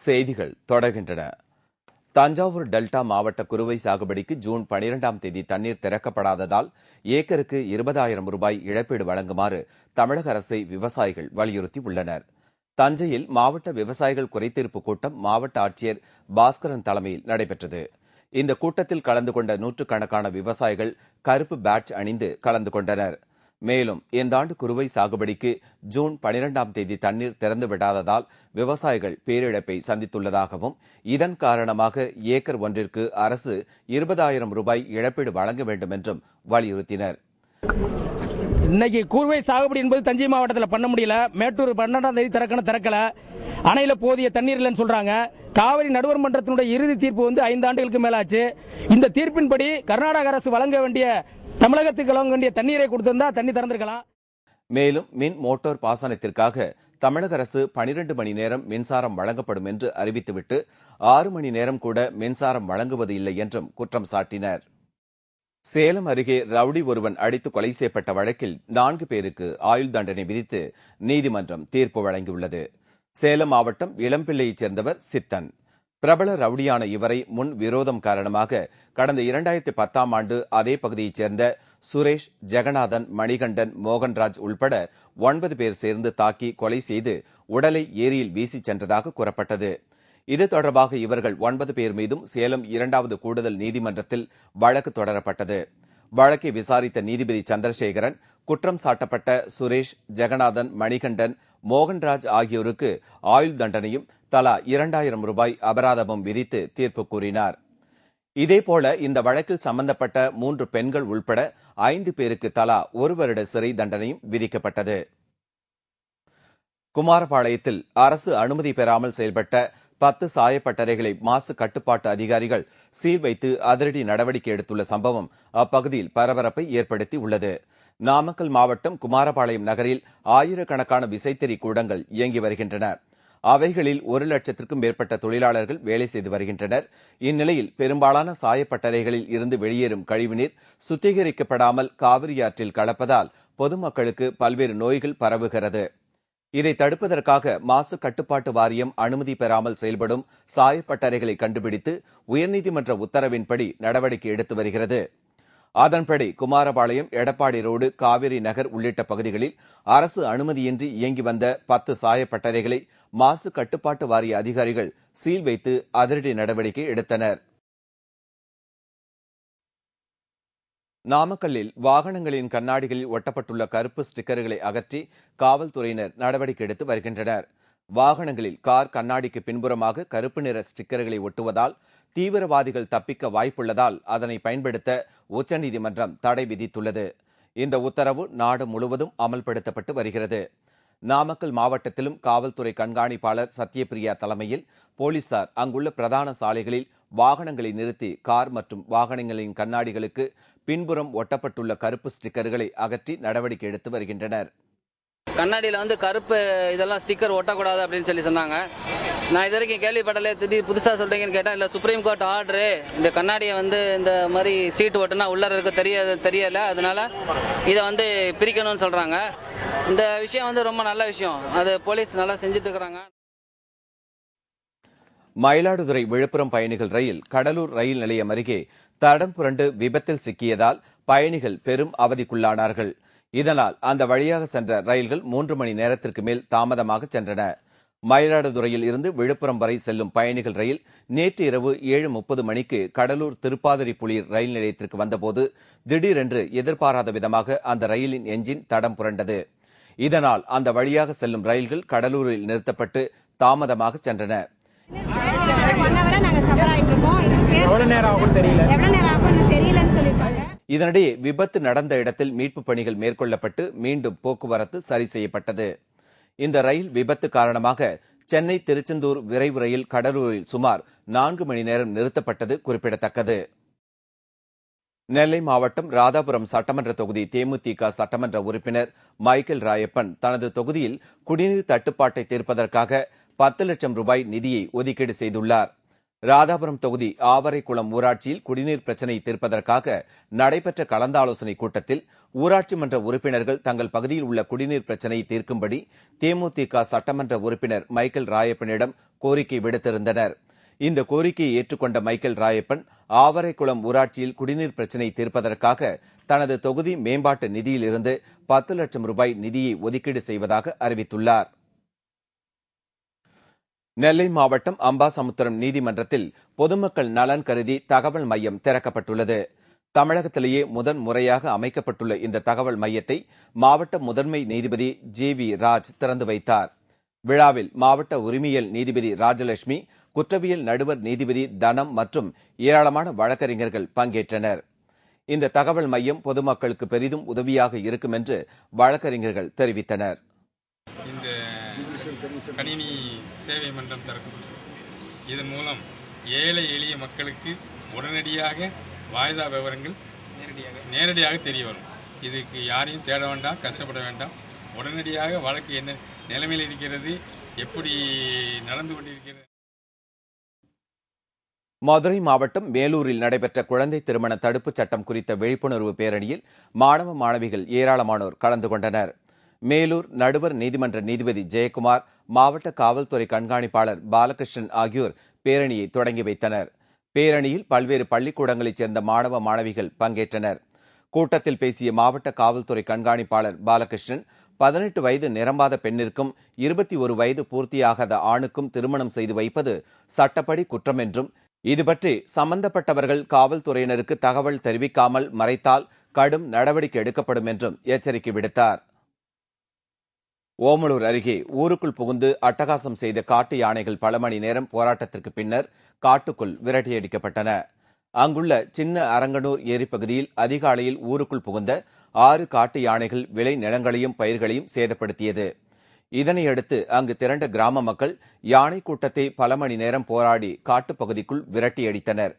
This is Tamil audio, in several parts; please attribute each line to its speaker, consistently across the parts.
Speaker 1: செய்திகள் தொடர்கின்றன. தஞ்சாவூர் டெல்டா மாவட்ட குறுவை சாகுபடிக்கு ஜூன் 12ஆம் தேதி தண்ணீர் திறக்கப்படாததால் ஏக்கருக்கு 20,000 ரூபாய் இழப்பீடு வழங்குமாறு தமிழக அரசை விவசாயிகள் வலியுறுத்தியுள்ளனர். தஞ்சையில் மாவட்ட விவசாயிகள் குறைதீர்ப்பு கூட்டம் மாவட்ட ஆட்சியர் பாஸ்கரன் தலைமையில் நடைபெற்றது. இந்த கூட்டத்தில் கலந்து கொண்ட நூற்றுக்கணக்கான விவசாயிகள் கருப்பு பேட்ஜ் அணிந்து கலந்து கொண்டனர். மேலும் இந்த ஆண்டு குறுவை சாகுபடிக்கு ஜூன் 12ஆம் தேதி தண்ணீர் திறந்து விடாததால் விவசாயிகள் பேரிழப்பை சந்தித்துள்ளதாகவும் இதன் காரணமாக ஏக்கர் ஒன்றிற்கு அரசு 20,000 ரூபாய் இழப்பீடு வழங்க வேண்டும் என்றும் வலியுறுத்தினர்.
Speaker 2: இன்னைக்கு குறுவை சாகுபடி என்பது தஞ்சை மாவட்டத்தில் பண்ண முடியல. மேட்டூர் 12ஆம் தேதி திறக்கல. அணையில போதிய தண்ணீர் இல்லைன்னு சொல்றாங்க. காவிரி நடுவர் மன்றத்தினுடைய இறுதி தீர்ப்பு 5 ஆண்டுகளுக்கு மேலாச்சு. இந்த தீர்ப்பின்படி கர்நாடக அரசு வழங்க வேண்டிய தமிழகத்துக்கு வழங்க வேண்டிய தண்ணீரை கொடுத்திருந்தா தண்ணி திறந்திருக்கலாம்.
Speaker 1: மேலும் மின் மோட்டார் பாசனத்திற்காக தமிழக அரசு 12 மணி நேரம் மின்சாரம் வழங்கப்படும் என்று அறிவித்துவிட்டு 6 மணி நேரம் கூட மின்சாரம் வழங்குவது இல்லை என்றும் குற்றம் சாட்டினர். சேலம் அருகே ரவுடி ஒருவன் அடித்து கொலை செய்யப்பட்ட வழக்கில் 4 பேருக்கு ஆயுள் தண்டனை விதித்து நீதிமன்றம் தீர்ப்பு வழங்கியுள்ளது. சேலம் மாவட்டம் இளம்பிள்ளையைச் சேர்ந்தவர் சித்தன். பிரபல ரவுடியான இவரை முன் விரோதம் காரணமாக கடந்த 2010ஆம் ஆண்டு அதே பகுதியைச் சேர்ந்த சுரேஷ், ஜெகநாதன், மணிகண்டன், மோகன்ராஜ் உள்பட 9 பேர் சேர்ந்து தாக்கி கொலை செய்து உடலை ஏரியில் வீசிச் சென்றதாக கூறப்பட்டது. இது தொடர்பாக இவர்கள் 9 பேர் மீதும் சேலம் 2வது கூடுதல் நீதிமன்றத்தில் வழக்கு தொடரப்பட்டது. வழக்கை விசாரித்த நீதிபதி சந்திரசேகரன் குற்றம் சாட்டப்பட்ட சுரேஷ், ஜெகநாதன், மணிகண்டன், மோகன்ராஜ் ஆகியோருக்கு ஆயுள் தண்டனையும் தலா 2,000 ரூபாய் அபராதமும் விதித்து தீர்ப்பு கூறினார். இதேபோல இந்த வழக்கில் சம்பந்தப்பட்ட 3 பெண்கள் உள்பட 5 பேருக்கு தலா 1 வருட சிறை தண்டனையும் விதிக்கப்பட்டது. குமாரபாளையத்தில் அரசு அனுமதி பெறாமல் செயல்பட்ட 10 சாயப்பட்டறைகளை மாசு கட்டுப்பாட்டு அதிகாரிகள் சீல் வைத்து அதிரடி நடவடிக்கை எடுத்துள்ள சம்பவம் அப்பகுதியில் பரபரப்பை ஏற்படுத்தி உள்ளது. நாமக்கல் மாவட்டம் குமாரபாளையம் நகரில் ஆயிரக்கணக்கான விசைத்தறி கூடங்கள் இயங்கி வருகின்றன. அவைகளில் 1 லட்சத்திற்கும் மேற்பட்ட தொழிலாளர்கள் வேலை செய்து வருகின்றனர். இந்நிலையில் பெரும்பாலான சாயப்பட்டறைகளில் இருந்து வெளியேறும் கழிவுநீர் சுத்திகரிக்கப்படாமல் காவிரி ஆற்றில் கலப்பதால் பொதுமக்களுக்கு பல்வேறு நோய்கள் பரவுகிறது. இதை தடுப்பதற்காக மாசு கட்டுப்பாட்டு வாரியம் அனுமதி பெறாமல் செயல்படும் சாயப்பட்டறைகளை கண்டுபிடித்து உயர்நீதிமன்ற உத்தரவின்படி நடவடிக்கை எடுத்து வருகிறது. அதன்படி குமாரபாளையம், எடப்பாடி ரோடு, காவிரி நகர் உள்ளிட்ட பகுதிகளில் அரசு அனுமதியின்றி இயங்கி வந்த 10 சாயப்பட்டறைகளை மாசு கட்டுப்பாட்டு வாரிய அதிகாரிகள் சீல் வைத்து அதிரடி நடவடிக்கை எடுத்தனர். நாமக்கல்லில் வாகனங்களின் கண்ணாடிகளில் ஒட்டப்பட்டுள்ள கருப்பு ஸ்டிக்கர்களை அகற்றி காவல்துறையினர் நடவடிக்கை எடுத்து வருகின்றனர். வாகனங்களில் கார் கண்ணாடிக்கு பின்புறமாக கருப்பு நிற ஸ்டிக்கர்களை ஒட்டுவதால் தீவிரவாதிகள் தப்பிக்க வாய்ப்புள்ளதால் அதனை பயன்படுத்த உச்சநீதிமன்றம் தடை விதித்துள்ளது. இந்த உத்தரவு நாடு முழுவதும் அமல்படுத்தப்பட்டு வருகிறது. நாமக்கல் மாவட்டத்திலும் காவல்துறை கண்காணிப்பாளர் சத்யபிரியா தலைமையில் போலீசார் அங்குள்ள பிரதான சாலைகளில் வாகனங்களை நிறுத்தி கார் மற்றும் வாகனங்களின் கண்ணாடிகளுக்கு பின்புறம் ஒட்டப்பட்டுள்ள கருப்பு ஸ்டிக்கர்களை அகற்றி நடவடிக்கை எடுத்து வருகின்றனர்.
Speaker 3: கண்ணாடியில் கருப்பு இதெல்லாம் ஸ்டிக்கர் ஒட்டக்கூடாது அப்படின்னு சொன்னாங்க. நான் இது வரைக்கும் கேள்விப்படலை. திடீர் புதுசாக சொல்றீங்கன்னு கேட்டால், இல்லை சுப்ரீம் கோர்ட் ஆர்டரு இந்த கண்ணாடியை இந்த மாதிரி சீட்டு ஒட்டுனா உள்ளே இருக்க தெரியலை, அதனால இதை பிரிக்கணும்னு சொல்கிறாங்க. இந்த விஷயம் ரொம்ப நல்ல விஷயம். அது போலீஸ் நல்லா செஞ்சுட்டு இருக்கிறாங்க.
Speaker 1: மயிலாடுதுறை விழுப்புரம் பயணிகள் ரயில் கடலூர் ரயில் நிலையம் அருகே தடம் புரண்டு விபத்தில் சிக்கியதால் பயணிகள் பெரும் அவதிக்குள்ளானார்கள். இதனால் அந்த வழியாக சென்ற ரயில்கள் 3 மணி நேரத்திற்கு மேல் தாமதமாக சென்றன. மயிலாடுதுறையில் இருந்து விழுப்புரம் வரை செல்லும் பயணிகள் ரயில் நேற்று இரவு 7:30 மணிக்கு கடலூர் திருப்பாதிரிப்புலியூர் ரயில் நிலையத்திற்கு வந்தபோது திடீரென்று எதிர்பாராத விதமாக அந்த ரயிலின் எஞ்சின் தடம் புரண்டது. இதனால் அந்த வழியாக செல்லும் ரயில்கள் கடலூரில் நிறுத்தப்பட்டு தாமதமாக சென்றன. இதனிடையே விபத்து நடந்த இடத்தில் மீட்பு பணிகள் மேற்கொள்ளப்பட்டு மீண்டும் போக்குவரத்து சரி செய்யப்பட்டது. இந்த ரயில் விபத்து காரணமாக சென்னை திருச்செந்தூர் விரைவு ரயில் கடலூரில் சுமார் 4 மணி நேரம் நிறுத்தப்பட்டது குறிப்பிடத்தக்கது. நெல்லை மாவட்டம் ராதாபுரம் சட்டமன்ற தொகுதி தேமுதிக சட்டமன்ற உறுப்பினர் மைக்கேல் ராயப்பன் தனது தொகுதியில் குடிநீர் தட்டுப்பாட்டை தீர்ப்பதற்காக 10 லட்சம் ரூபாய் நிதியை ஒதுக்கீடு செய்துள்ளார். ராதாபுரம் தொகுதி ஆவரைக்குளம் ஊராட்சியில் குடிநீர் பிரச்சினை தீர்ப்பதற்காக நடைபெற்ற கலந்தாலோசனை கூட்டத்தில் ஊராட்சி மன்ற உறுப்பினர்கள் தங்கள் பகுதியில் உள்ள குடிநீர் பிரச்சினையை தீர்க்கும்படி தேமுதிக சட்டமன்ற உறுப்பினர் மைக்கேல் ராயப்பனிடம் கோரிக்கை விடுத்திருந்தனர். இந்த கோரிக்கையை ஏற்றுக்கொண்ட மைக்கேல் ராயப்பன் ஆவரைக்குளம் ஊராட்சியில் குடிநீர் பிரச்சினை தீர்ப்பதற்காக தனது தொகுதி மேம்பாட்டு நிதியிலிருந்து 10 லட்சம் ரூபாய் நிதியை ஒதுக்கீடு செய்வதாக அறிவித்துள்ளார். நெல்லை மாவட்டம் அம்பாசமுத்திரம் நீதிமன்றத்தில் பொதுமக்கள் நலன் கருதி தகவல் மையம் திறக்கப்பட்டுள்ளது. தமிழகத்திலேயே முதன் முறையாக அமைக்கப்பட்டுள்ள இந்த தகவல் மையத்தை மாவட்ட முதன்மை நீதிபதி ஜே.வி. ராஜ் திறந்து வைத்தார். விழாவில் மாவட்ட உரிமையியல் நீதிபதி ராஜலட்சுமி, குற்றவியல் நடுவர் நீதிபதி தனம் மற்றும் ஏராளமான வழக்கறிஞர்கள் பங்கேற்றனர். இந்த தகவல் மையம் பொதுமக்களுக்கு பெரிதும் உதவியாக இருக்கும் என்று வழக்கறிஞர்கள் தெரிவித்தனர்.
Speaker 4: இந்த கணினி சேவை மன்றம் திறக்கப்பட்டது. இதன் மூலம் ஏழை எளிய மக்களுக்கு உடனடியாக வாய்தா விவரங்கள் நேரடியாக தெரிய வரும். இதுக்கு யாரையும் தேட வேண்டாம், கஷ்டப்பட வேண்டாம். உடனடியாக வழக்கு என்ன நிலைமையில் இருக்கிறது, எப்படி நடந்து கொண்டிருக்கிறது.
Speaker 1: மதுரை மாவட்டம் மேலூரில் நடைபெற்ற குழந்தை திருமண தடுப்புச் சட்டம் குறித்த விழிப்புணர்வு பேரணியில் மாணவ மாணவிகள் ஏராளமானோர் கலந்து கொண்டனர். மேலூர் நடுவர் நீதிமன்ற நீதிபதி ஜெயக்குமார், மாவட்ட காவல்துறை கண்காணிப்பாளர் பாலகிருஷ்ணன் ஆகியோர் பேரணியை தொடங்கி வைத்தனர். பேரணியில் பல்வேறு பள்ளிக்கூடங்களைச் சேர்ந்த மாணவ மாணவிகள் பங்கேற்றனர். கூட்டத்தில் பேசிய மாவட்ட காவல்துறை கண்காணிப்பாளர் பாலகிருஷ்ணன், 18 வயது நிரம்பாத பெண்ணிற்கும் 21 வயது பூர்த்தியாகாத ஆணுக்கும் திருமணம் செய்து வைப்பது சட்டப்படி குற்றம் என்றும், இதுபற்றி சம்பந்தப்பட்டவர்கள் காவல்துறையினருக்கு தகவல் தெரிவிக்காமல் மறைத்தால் கடும் நடவடிக்கை எடுக்கப்படும் என்றும் எச்சரிக்கை விடுத்தார். ஓமலூர் அருகே ஊருக்குள் புகுந்து அட்டகாசம் செய்த காட்டு யானைகள் பல மணி நேரம் போராட்டத்திற்கு பின்னர் காட்டுக்குள் விரட்டியடிக்கப்பட்டன. அங்குள்ள சின்ன அரங்கனூர் ஏரி பகுதியில் அதிகாலையில் ஊருக்குள் புகுந்த 6 காட்டு யானைகள் விளை நிலங்களையும் பயிர்களையும் சேதப்படுத்தியது. இதனையடுத்து அங்கு திரண்ட கிராம மக்கள் யானை கூட்டத்தை பல மணி நேரம் போராடி காட்டுப்பகுதிக்குள் விரட்டியடித்தனர்.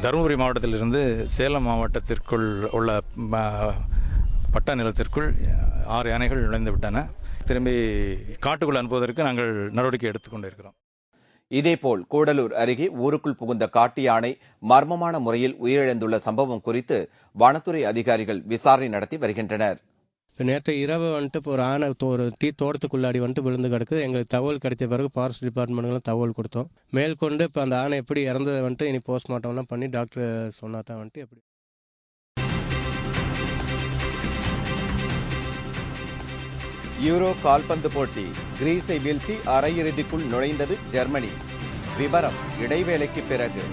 Speaker 5: தருமபுரி மாவட்டத்திலிருந்து சேலம் மாவட்டத்திற்குள் உள்ள பட்டா நிலத்திற்குள் 6 யானைகள் நுழைந்து விட்டன. திரும்பி காட்டுக்குள் அனுப்புவதற்கு நாங்கள் நடவடிக்கை எடுத்துக்கொண்டிருக்கிறோம்.
Speaker 1: இதேபோல் கூடலூர் அருகே ஊருக்குள் புகுந்த காட்டு யானை மர்மமான முறையில் உயிரிழந்துள்ள சம்பவம் குறித்து வனத்துறை அதிகாரிகள் விசாரணை நடத்தி வருகின்றனர்.
Speaker 6: நேற்று இரவு வந்துட்டு ஒரு ஆனை ஒரு தோட்டத்துக்குள்ளாடி வந்துட்டு விழுந்து கிடக்குது. எங்களுக்கு தகவல் கிடைச்ச பிறகு ஃபாரஸ்ட் டிபார்ட்மெண்ட்லாம் தகவல் கொடுத்தோம். மேற்கொண்டு இப்போ அந்த ஆனை எப்படி இறந்ததை வந்துட்டு இனி போஸ்ட்மார்ட்டம்லாம் பண்ணி டாக்டர் சொன்னா தான் வந்துட்டு எப்படி.
Speaker 1: யூரோ கால்பந்து போட்டி கிரீஸை வீழ்த்தி அரையிறுதிக்குள் நுழைந்தது ஜெர்மனி. விவரம் இடைவேளைக்கு பிறகு.